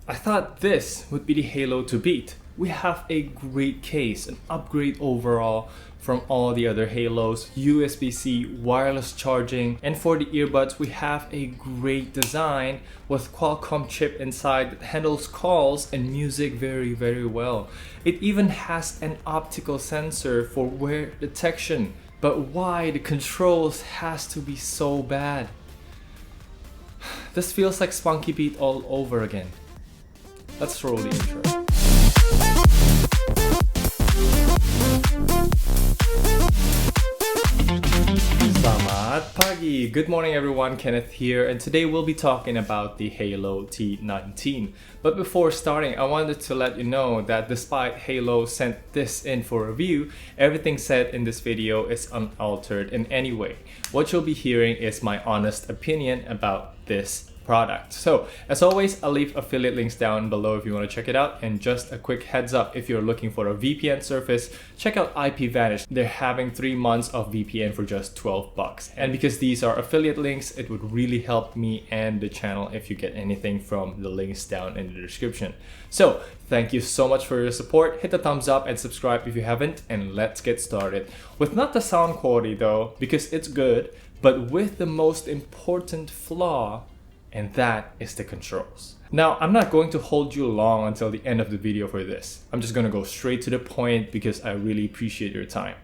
I thought this would be the Haylou to beat. We have a great case, an upgrade overall from all the other Haylous, USB-C, wireless charging, and for the earbuds we have a great design with Qualcomm chip inside that handles calls and music very well. It even has an optical sensor for wear detection. But why the controls has to be so bad? This feels like Spunky Beat all over again. Let's roll the intro. Selamat pagi! Good morning everyone, Kenneth here, and today we'll be talking about the Haylou T19. But before starting, I wanted to let you know that despite Haylou sent this in for review, everything said in this video is unaltered in any way. What you'll be hearing is my honest opinion about this product. So as always, I'll leave affiliate links down below if you want to check it out, and just a quick heads up, if you're looking for a VPN service, check out IPVanish. They're having 3 months of VPN for just $12, and because these are affiliate links, it would really help me and the channel if you get anything from the links down in the description. So thank you so much for your support. Hit the thumbs up and subscribe if you haven't, and let's get started with not the sound quality though, because it's good, but with the most important flaw, and that is the controls. Now, I'm not going to hold you long until the end of the video for this. I'm just gonna go straight to the point because I really appreciate your time.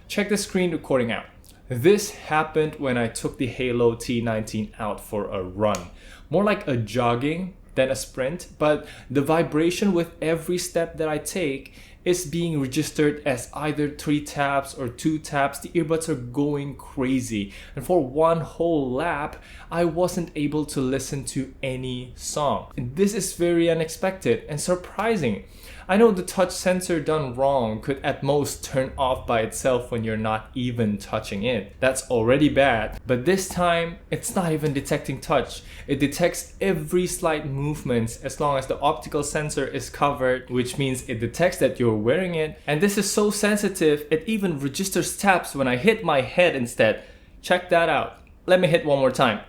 Check the screen recording out. This happened when I took the Haylou T19 out for a run. More like a jogging than a sprint, but the vibration with every step that I take is being registered as either 3 taps or 2 taps. The earbuds are going crazy, and for one whole lap I wasn't able to listen to any song. And this is very unexpected and surprising. I know the touch sensor done wrong could at most turn off by itself when you're not even touching it. That's already bad, but this time it's not even detecting touch. It detects every slight movements as long as the optical sensor is covered, which means it detects that you're wearing it. And this is so sensitive, it even registers taps when I hit my head instead. Check that out. Let me hit one more time.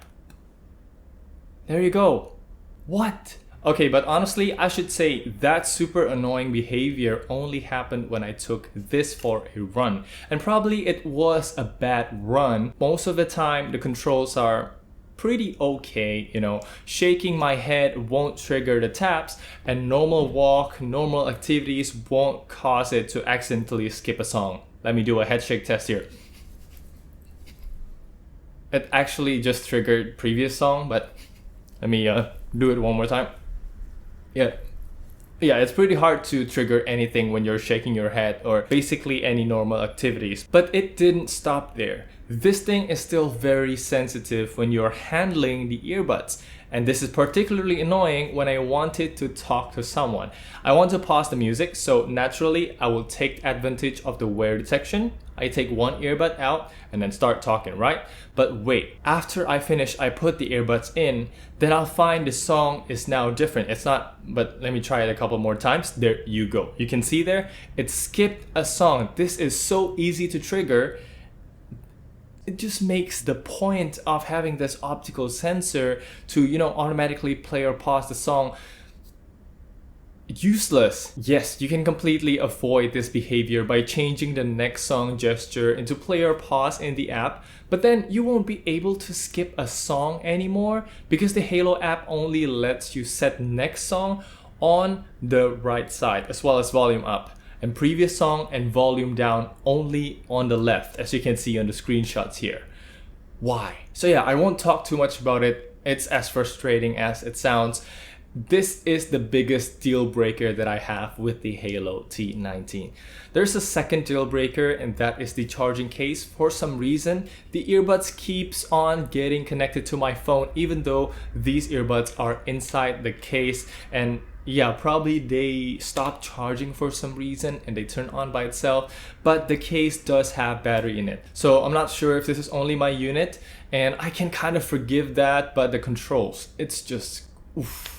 There you go. What? Okay, but honestly, I should say that super annoying behavior only happened when I took this for a run. And probably it was a bad run. Most of the time, the controls are pretty okay, you know. Shaking my head won't trigger the taps, and normal walk, normal activities won't cause it to accidentally skip a song. Let me do a head shake test here. It actually just triggered previous song, but let me do it one more time. Yeah, it's pretty hard to trigger anything when you're shaking your head or basically any normal activities. But it didn't stop there. This thing is still very sensitive when you're handling the earbuds. And this is particularly annoying when I wanted to talk to someone. I want to pause the music, so naturally I will take advantage of the wear detection. I take one earbud out and then start talking, right? But wait, after I finish, I put the earbuds in, then I'll find the song is now different. It's not, but let me try it a couple more times. There you go. You can see there, it skipped a song. This is so easy to trigger. It just makes the point of having this optical sensor to, you know, automatically play or pause the song useless. Yes, you can completely avoid this behavior by changing the next song gesture into play or pause in the app, but then you won't be able to skip a song anymore because the Haylou app only lets you set next song on the right side as well as volume up, and previous song and volume down only on the left, as you can see on the screenshots here. Why? So yeah, I won't talk too much about it. It's as frustrating as it sounds. This is the biggest deal breaker that I have with the Haylou T19. There's a second deal breaker, and that is the charging case. For some reason, the earbuds keeps on getting connected to my phone even though these earbuds are inside the case, and yeah, probably they stop charging for some reason and they turn on by itself, but the case does have battery in it. So I'm not sure if this is only my unit, and I can kind of forgive that, but the controls, it's just oof.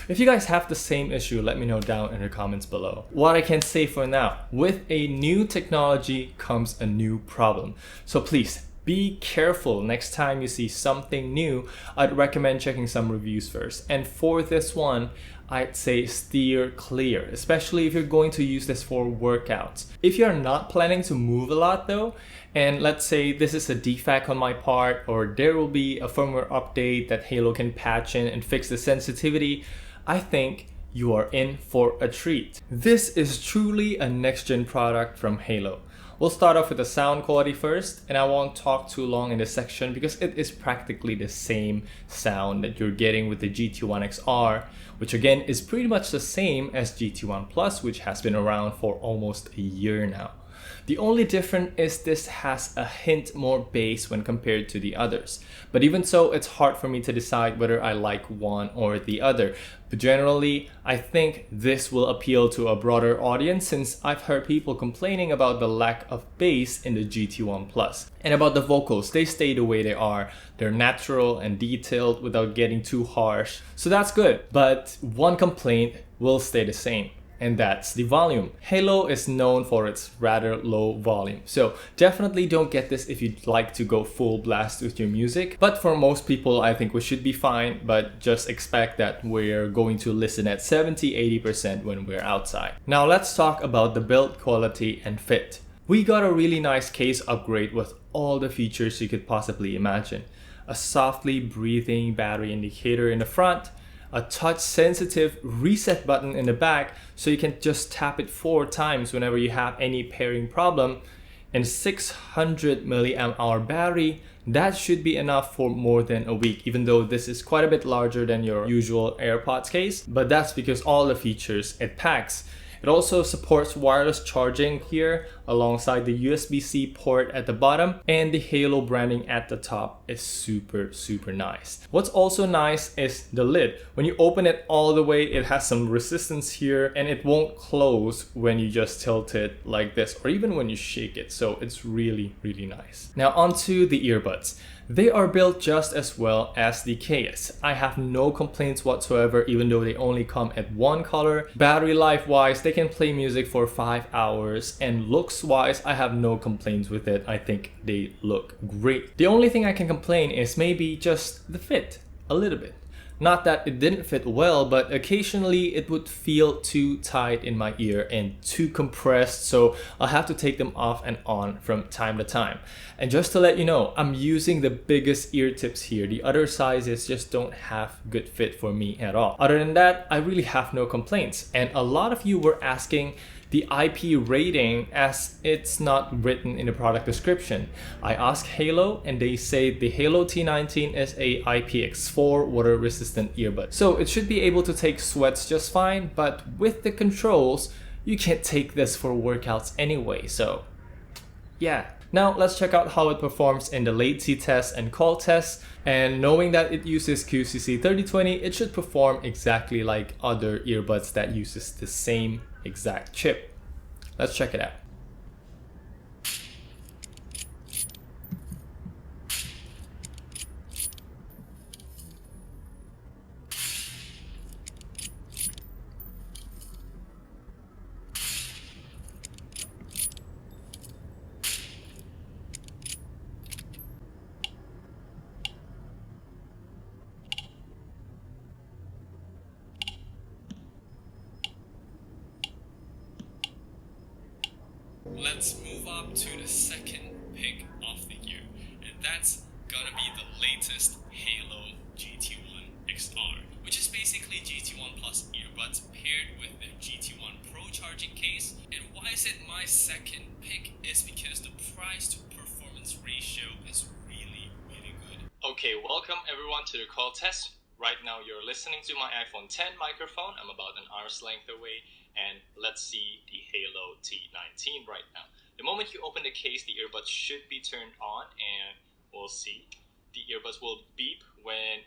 If you guys have the same issue, let me know down in the comments below. What I can say for now, with a new technology comes a new problem. So please be careful next time you see something new. I'd recommend checking some reviews first. And for this one, I'd say steer clear, especially if you're going to use this for workouts. If you're not planning to move a lot though, and let's say this is a defect on my part, or there will be a firmware update that Haylou can patch in and fix the sensitivity, I think you are in for a treat. This is truly a next-gen product from Haylou. We'll start off with the sound quality first, and I won't talk too long in this section because it is practically the same sound that you're getting with the GT1 XR, which again is pretty much the same as GT1 Plus, which has been around for almost a year now. The only difference is this has a hint more bass when compared to the others. But even so, it's hard for me to decide whether I like one or the other. But generally, I think this will appeal to a broader audience since I've heard people complaining about the lack of bass in the GT1 Plus. And about the vocals, they stay the way they are. They're natural and detailed without getting too harsh. So that's good. But one complaint will stay the same, and that's the volume. Haylou is known for its rather low volume, so definitely don't get this if you'd like to go full blast with your music. But for most people, I think we should be fine, but just expect that we're going to listen at 70-80% when we're outside. Now let's talk about the build quality and fit. We got a really nice case upgrade with all the features you could possibly imagine. A softly breathing battery indicator in the front, a touch-sensitive reset button in the back so you can just tap it 4 times whenever you have any pairing problem, and 600 mAh battery. That should be enough for more than a week, even though this is quite a bit larger than your usual AirPods case, but that's because all the features it packs. It also supports wireless charging here alongside the USB-C port at the bottom, and the Haylou branding at the top is super nice. What's also nice is the lid. When you open it all the way, it has some resistance here and it won't close when you just tilt it like this or even when you shake it, so it's really nice. Now onto the earbuds. They are built just as well as the case. I have no complaints whatsoever, even though they only come at one color. Battery life wise, they can play music for 5 hours, and looks wise, I have no complaints with it. I think they look great. The only thing I can complain is maybe just the fit, a little bit. Not that it didn't fit well, but occasionally it would feel too tight in my ear and too compressed, so I'll have to take them off and on from time to time. And just to let you know, I'm using the biggest ear tips here. The other sizes just don't have good fit for me at all. Other than that, I really have no complaints. And a lot of you were asking the IP rating as it's not written in the product description. I asked Haylou and they say the Haylou T19 is a IPX4 water resistant earbud. So it should be able to take sweats just fine, but with the controls, you can't take this for workouts anyway, so yeah. Now let's check out how it performs in the latency test and call test. And knowing that it uses QCC 3020, it should perform exactly like other earbuds that uses the same exact chip. Let's check it out. Let's move up to the second pick of the year, and that's gonna be the latest Haylou GT1 XR, which is basically GT1 Plus earbuds paired with the GT1 Pro charging case. And why is it my second pick is because the price to performance ratio is really good. Okay, welcome everyone to the call test. Right now you're listening to my iPhone 10 microphone. I'm about an arm's length away, and let's see the Haylou T19 right now. The moment you open the case, the earbuds should be turned on, and we'll see. The earbuds will beep when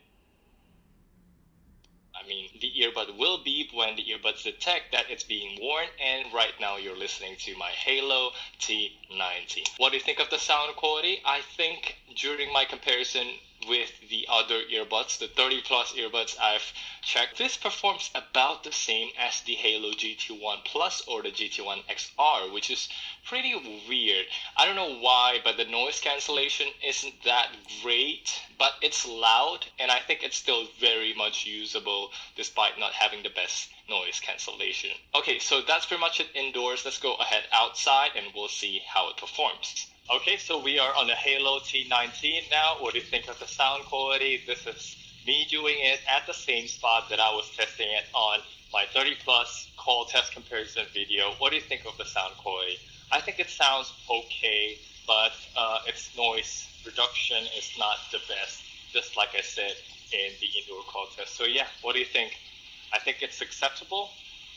the earbud will beep when the earbuds detect that it's being worn, and right now you're listening to my Haylou T19. What do you think of the sound quality? I think during my comparison with the other earbuds, the 30 plus earbuds I've checked. This performs about the same as the Haylou GT1 Plus or the GT1 XR, which is pretty weird. I don't know why, but the noise cancellation isn't that great, but it's loud, and I think it's still very much usable despite not having the best noise cancellation. Okay, so that's pretty much it indoors. Let's go ahead outside and we'll see how it performs. Okay, so we are on the Haylou T19 now. What do you think of the sound quality? This is me doing it at the same spot that I was testing it on my 30 plus call test comparison video. What do you think of the sound quality? I think it sounds okay, but its noise reduction is not the best, just like I said in the indoor call test. So yeah, what do you think? I think it's acceptable,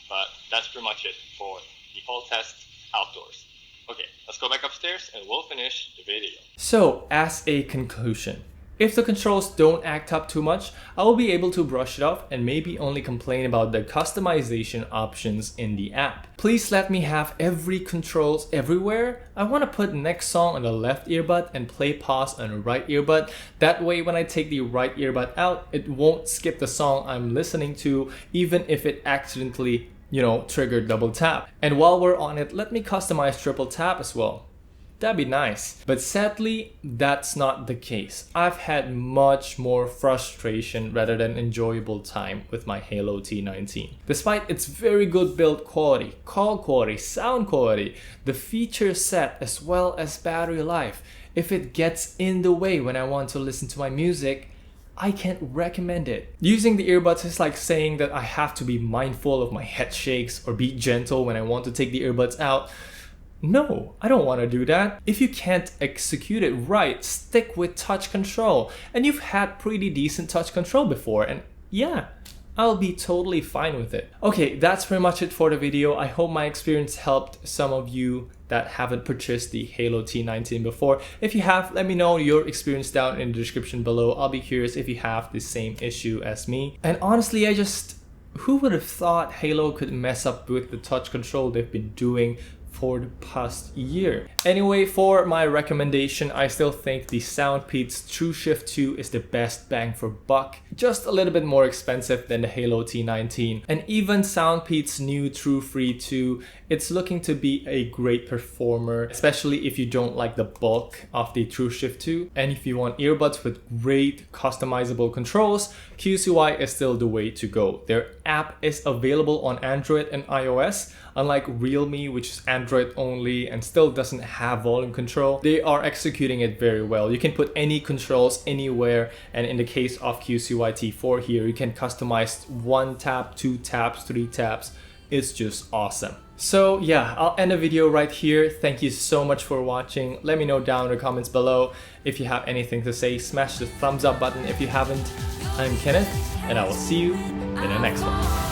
but that's pretty much it for the call test outdoors. Okay, let's go back upstairs and we'll finish the video. So, as a conclusion, if the controls don't act up too much, I will be able to brush it off and maybe only complain about the customization options in the app. Please let me have every controls everywhere. I want to put next song on the left earbud and play pause on the right earbud. That way when I take the right earbud out, it won't skip the song I'm listening to, even if it accidentally trigger double tap. And while we're on it, let me customize triple tap as well. That'd be nice. But sadly, that's not the case. I've had much more frustration rather than enjoyable time with my Haylou T19. Despite its very good build quality, call quality, sound quality, the feature set as well as battery life, if it gets in the way when I want to listen to my music, I can't recommend it. Using the earbuds is like saying that I have to be mindful of my head shakes or be gentle when I want to take the earbuds out. No, I don't want to do that. If you can't execute it right, stick with touch control. And you've had pretty decent touch control before, and yeah, I'll be totally fine with it. Okay, that's pretty much it for the video. I hope my experience helped some of you that haven't purchased the Haylou T19 before. If you have, let me know your experience down in the description below. I'll be curious if you have the same issue as me. And honestly, who would have thought Haylou could mess up with the touch control they've been doing for the past year? Anyway, for my recommendation, I still think the Soundpeats TrueShift 2 is the best bang for buck. Just a little bit more expensive than the Haylou T19. And even Soundpeats' new TrueFree 2, it's looking to be a great performer, especially if you don't like the bulk of the TrueShift 2. And if you want earbuds with great customizable controls, QCY is still the way to go. Their app is available on Android and iOS, unlike Realme, which is Android only and still doesn't have volume control. They are executing it very well. You can put any controls anywhere, and in the case of QCY T4 here, you can customize 1 tap, 2 taps, 3 taps. It's just awesome. So yeah, I'll end the video right here. Thank you so much for watching. Let me know down in the comments below if you have anything to say. Smash the thumbs up button if you haven't. I'm Kenneth, and I will see you in the next one.